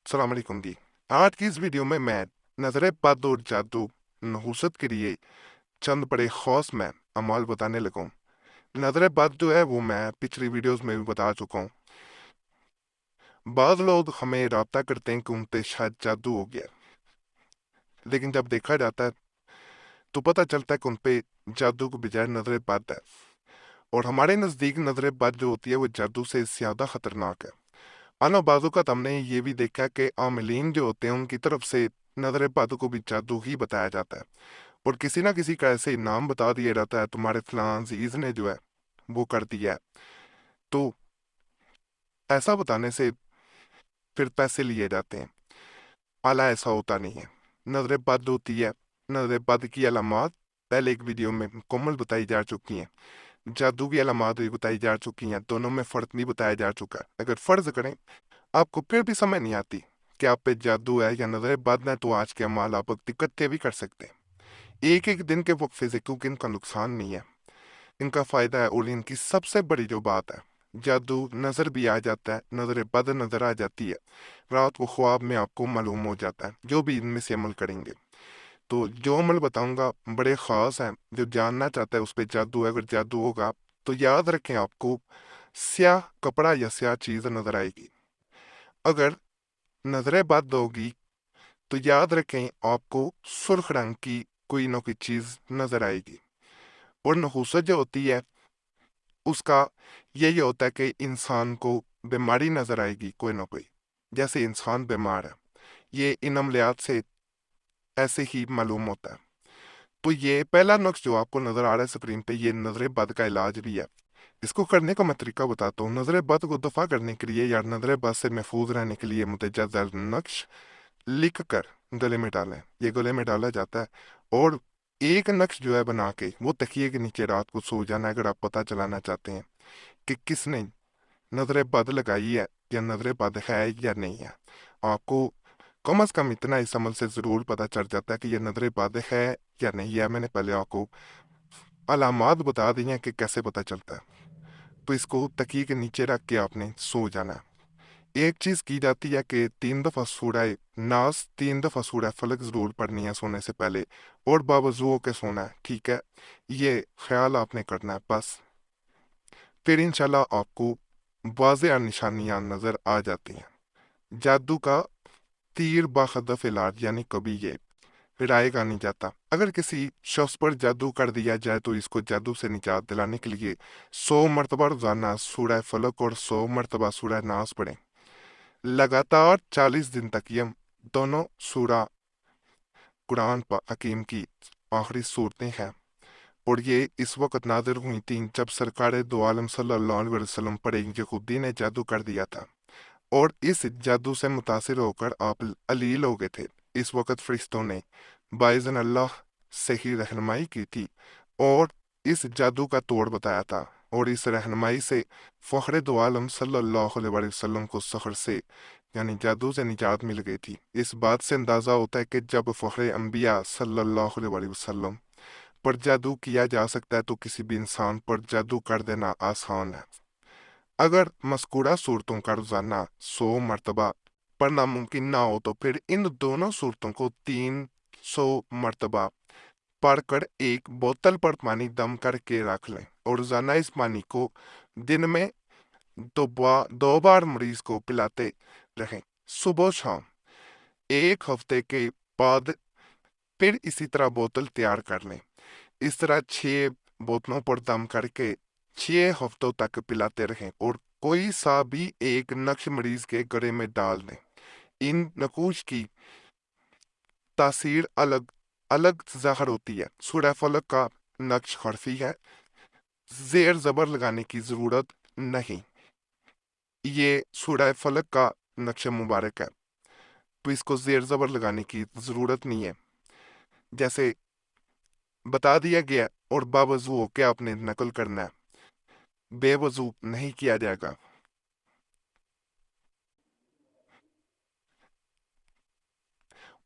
अस्सलाम वालेकुम जी। आज की इस वीडियो में मैं नजर बद और जादू नहूसत के लिए चंद बड़े खौस मैं अमाल बताने लगा हूँ। नजर बद जो है वो मैं पिछली वीडियोस में भी बता चुका हूँ। बाद लोग हमें राब्ता करते हैं कि उन पे शायद जादू हो गया, लेकिन जब देखा जाता है तो पता चलता है कि उन पे जादू के बजाय नजर बद है। और हमारे नज़दीक नजर बद जो होती है वो जादू से ज़्यादा खतरनाक है। आना बाजू का हमने ये भी देखा कि आमिलीन जो होते हैं उनकी तरफ से नजर बद को भी जादू ही बताया जाता है, और किसी ना किसी का ऐसे नाम बता दिया जाता है तुम्हारे फलां अजीज ने जो है वो कर दिया है। तो ऐसा बताने से फिर पैसे लिए जाते हैं। आला ऐसा होता नहीं है। नजर बद होती है, नजर बद की अलामात पहले एक वीडियो में मुकम्मल बताई जा चुकी हैं। जादू की अलामात भी बताई जा चुकी हैं, दोनों में फ़र्क नहीं बताया जा चुका है। अगर फ़र्ज करें आपको फिर भी समझ नहीं आती कि आप पे जादू है या नजर बद है, तो आज के अमाल आप दिक्कतें भी कर सकते हैं। एक एक दिन के वक्फे से, क्योंकि इनका नुकसान नहीं है, इनका फायदा है। और इनकी सबसे बड़ी जो बात है, जादू नजर भी आ जाता है, नजर बद नजर आ जाती है, रात को ख्वाब में आपको मालूम हो जाता है। जो भी इनमें से अमल करेंगे, तो जो अमल बताऊंगा बड़े खास हैं। जो जानना चाहता है उस पर जादू है, अगर जादू होगा तो याद रखें आपको स्याह कपड़ा या स्याह चीज नजर आएगी। अगर नजरें बद होगी तो याद रखें आपको सुर्ख रंग की कोई ना कोई चीज नजर आएगी। और नहूसत जो होती है उसका यही होता है कि इंसान को बीमारी नजर आएगी कोई ना कोई, जैसे इंसान बीमार है। ये इन अमलियात से ऐसे ही मालूम होता है। तो ये पहला नुक्स जो आपको नजर आ रहा है स्क्रीन पे, ये नजर बद का इलाज भी है। इसको करने का मैं तरीका बताता हूँ। नजर बद को दफा करने के लिए या नजर बद से महफूज रहने के लिए मुतजद नक्श लिख कर गले में डालें। ये गले में डाला जाता है, और एक नक्श जो है बना के वो तकिए के नीचे रात को सो जाना है। अगर आप पता चलाना चाहते हैं कि किसने नजर बद लगाई है या नजर बद है या नहीं है, आपको कम अज कम इतना इस अमल से जरूर पता चल जाता है कि ये नजर बद है या नहीं है। मैंने पहले आपको अलामात बता दी हैं कि कैसे पता चलता है। तो इसको तकिए के नीचे रख के आपने सो जाना है। एक चीज की जाती है कि 3 दफा सूरह नास, 3 दफा सूरह फलक जरूर पढ़नी है सोने से पहले, और बावजू के सोना है, ठीक है। ये ख्याल आपने करना है बस। फिर इंशाल्लाह आपको वाज़ेह निशानियां नजर आ जाती हैं। जादू का तीर बाखदफ इलाज, यानी कभी ये फिराएगा नहीं जाता। अगर किसी शख्स पर जादू कर दिया जाए तो इसको जादू से निजात दिलाने के लिए 100 मरतबा रोजाना सूरह फलक और 100 मरतबा सूरह नास पढ़ें। लगातार 40 दिन तक ये दोनों सूरा कुरान हकीम की आखिरी सूरतें हैं। और ये इस वक्त नादिर हुई थी जब सरकार दो आलम सल्लल्लाहु अलैहि वसल्लम पर एक यहूदी ने जादू कर दिया था, और इस जादू से मुतासिर होकर आप अलील हो गए थे। इस वक्त फरिश्तों ने बाइज़न अल्लाह से ही रहनुमाई की थी और इस जादू का तोड़ बताया था, और इस रहनुमाई से फ़ख्र दो आलम सल्लल्लाहु अलैहि वसल्लम को सहर से यानी जादू से निजात मिल गई थी। इस बात से अंदाज़ा होता है कि जब फ़ख्र अंबिया सल्लल्लाहु अलैहि वसल्लम पर जादू किया जा सकता है, तो किसी भी इंसान पर जादू कर देना आसान है। अगर मज़कूरा सूरतों का रोजाना 100 मरतबा पढ़ना मुमकिन ना हो, तो फिर इन दोनों सूरतों को 300 मरतबा पढ़कर एक बोतल पर पानी दम करके रख लें, और रोजाना इस पानी को दिन में 2 बार मरीज को पिलाते रहें, सुबह शाम। 1 हफ्ते के बाद फिर इसी तरह बोतल तैयार कर लें। इस तरह 6 बोतलों पर दम करके 6 हफ्तों तक पिलाते रहें, और कोई सा भी एक नक्श मरीज के गले में डाल दें। इन नकूश की तासीर अलग अलग ज़ाहिर होती है। सूरह फलक का नक्श हरफी है, जेर जबर लगाने की जरूरत नहीं। ये सूरह फलक का नक्श मुबारक है, तो इसको जेर जबर लगाने की जरूरत नहीं है। जैसे बता दिया गया, और बावजू होके आपने नकल करना है, बेवजू नहीं किया जाएगा।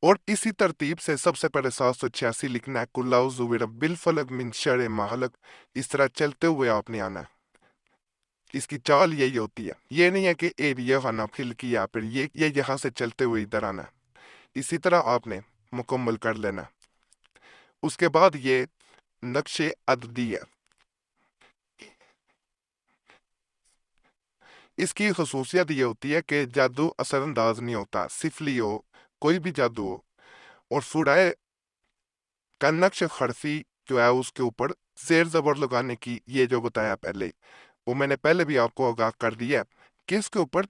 और इसी तरतीब से सबसे पहले 786 लिखना है, कुल्लाउज़ु बिरब्बिल फलक मिन शर्रि मा खलक। इस तरह चलते हुए आपने आना है। اس کی چال یہی ہوتی ہے، یہ نہیں ہے کہ ایریا خانہ پھل کیا پھر یہ یہاں سے چلتے ہوئے ادھر آنا، اسی طرح آپ نے مکمل کر لینا۔ اس کے بعد یہ نقش عددی ہے، اس کی خصوصیت یہ ہوتی ہے کہ جادو اثر انداز نہیں ہوتا، سفلی ہو کوئی بھی جادو ہو، اور سورہ کا نقش خرفی جو ہے اس کے اوپر زیر زبر لگانے کی یہ جو بتایا پہلے، وہ میں نے پہلے بھی آپ کو آگاہ کر دیا کہ اس کے اوپر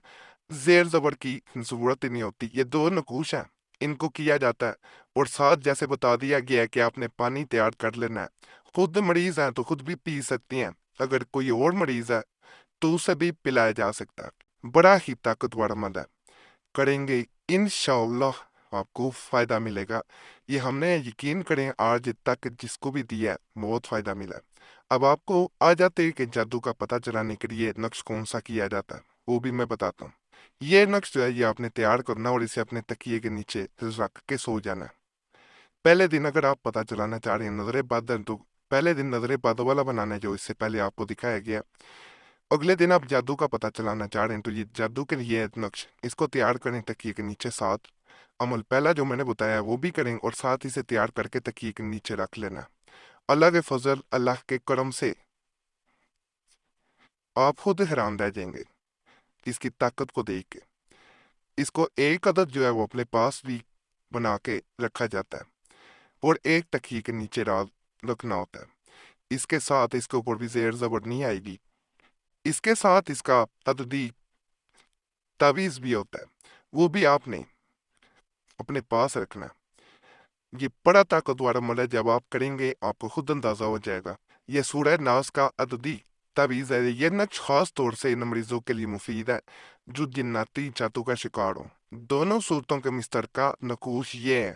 زیر زبر کی ضرورت ہی نہیں ہوتی، یہ دو نقوش ہیں، ان کو کیا جاتا ہے، اور ساتھ جیسے بتا دیا گیا ہے کہ آپ نے پانی تیار کر لینا ہے، خود مریض ہیں تو خود بھی پی سکتی ہیں، اگر کوئی اور مریض ہے تو اسے بھی پلایا جا سکتا ہے، بڑا ہی طاقتور عمل ہے، کریں گے انشاءاللہ آپ کو فائدہ ملے گا، یہ ہم نے یقین کریں آج تک جس کو بھی دیا ہے بہت فائدہ ملا ہے۔ اب آپ کو آ جاتے کہ جادو کا پتہ چلانے کے لیے نقش کون سا کیا جاتا ہے وہ بھی میں بتاتا ہوں۔ یہ نقش جو ہے یہ آپ نے تیار کرنا اور اسے اپنے تکیے کے نیچے رکھ کے سو جانا ہے۔ پہلے دن اگر آپ پتہ چلانا چاہ رہے ہیں نظر بد ہے تو پہلے دن نظر بد والا بنانا ہے جو اس سے پہلے آپ کو دکھایا گیا، اگلے دن آپ جادو کا پتہ چلانا چاہ رہے ہیں تو یہ جادو کے لیے نقش اس کو تیار کریں تکیے کے نیچے، ساتھ عمل پہلا جو میں نے بتایا ہے وہ بھی کریں اور ساتھ اسے تیار کر کے تکیے کے نیچے رکھ لینا۔ اللہ کے فضل اللہ کے کرم سے آپ خود حیران رہ جائیں گے اس کی طاقت کو دیکھ کے۔ اس کو ایک عدد جو ہے وہ اپنے پاس بھی بنا کے رکھا جاتا ہے اور ایک تکیے کے نیچے رکھنا ہوتا ہے، اس کے ساتھ اس کے اوپر بھی زیر زبر نہیں آئے گی، اس کے ساتھ اس کا عددی تعویذ بھی ہوتا ہے وہ بھی آپ نے اپنے پاس رکھنا ہے۔ یہ بڑا طاقتور عمل ہے، جب آپ کریں گے آپ کو خود اندازہ ہو جائے گا۔ یہ سورہ ناس کا عددی تعویذ ہے، یہ نقش خاص طور سے ان مریضوں کے لیے مفید ہے جو جناتی چاتو کا شکار ہوں۔ دونوں صورتوں کے مشترکہ نقوش یہ ہے،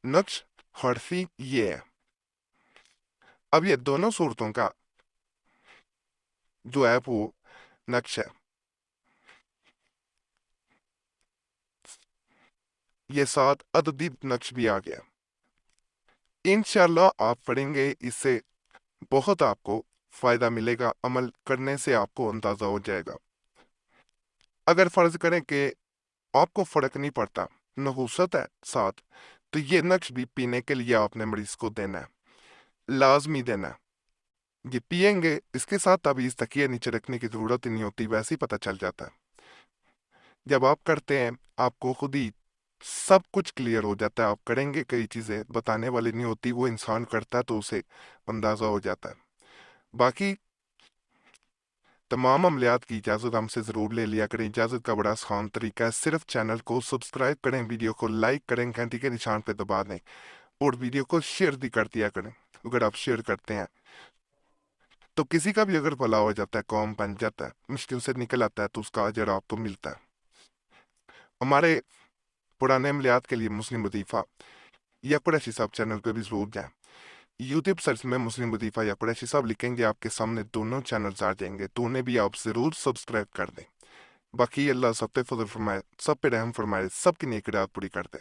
نقش حرفی یہ ہے۔ اب یہ دونوں صورتوں کا جو ہے وہ نقش ہے، یہ ساتھ عددی نقش بھی آ گیا۔ انشاءاللہ آپ پڑھیں گے اس سے بہت آپ کو فائدہ ملے گا، عمل کرنے سے آپ کو اندازہ ہو جائے گا۔ اگر فرض کریں کہ آپ کو فرق نہیں پڑتا، نحوست ہے ساتھ، تو یہ نقش بھی پینے کے لیے آپ نے مریض کو دینا ہے، لازمی دینا ہے۔ یہ پئیں گے اس کے ساتھ تعویذ تکیے نیچے رکھنے کی ضرورت ہی نہیں ہوتی، ویسے ہی پتہ چل جاتا ہے۔ جب آپ کرتے ہیں آپ کو خود ہی سب کچھ کلیئر ہو جاتا ہے، آپ کریں گے کئی چیزیں بتانے والی نہیں ہوتی، وہ انسان کرتا ہے تو اسے اندازہ ہو جاتا ہے۔ باقی تمام عملیات کی اجازت ہم سے ضرور لے لیا کریں، اجازت کا بڑا آسان طریقہ ہے، صرف چینل کو سبسکرائب کریں، ویڈیو کو لائک کریں، گھنٹی کے نشان پہ دبا دیں اور ویڈیو کو شیئر بھی کر دیا کریں۔ اگر آپ شیئر کرتے ہیں تو کسی کا بھی اگر بھلا ہو جاتا ہے، قوم بن جاتا ہے، مشکل سے نکل آتا ہے تو اس کا اجر آپ کو ملتا ہے۔ ہمارے پرانے عملیات کے لیے مسلم وظیفہ یا قریشی صاحب چینل پہ بھی ضرور جائیں، یوٹیوب سرچ میں مسلم وظیفہ یا قریشی صاحب لکھیں گے آپ کے سامنے دونوں چینلز آ جائیں گے، تو انہیں بھی آپ ضرور سبسکرائب کر دیں۔ باقی اللہ سب پہ فضل فرمائے، سب پہ رحم فرمائے، سب کی نیک رات پوری کر دے۔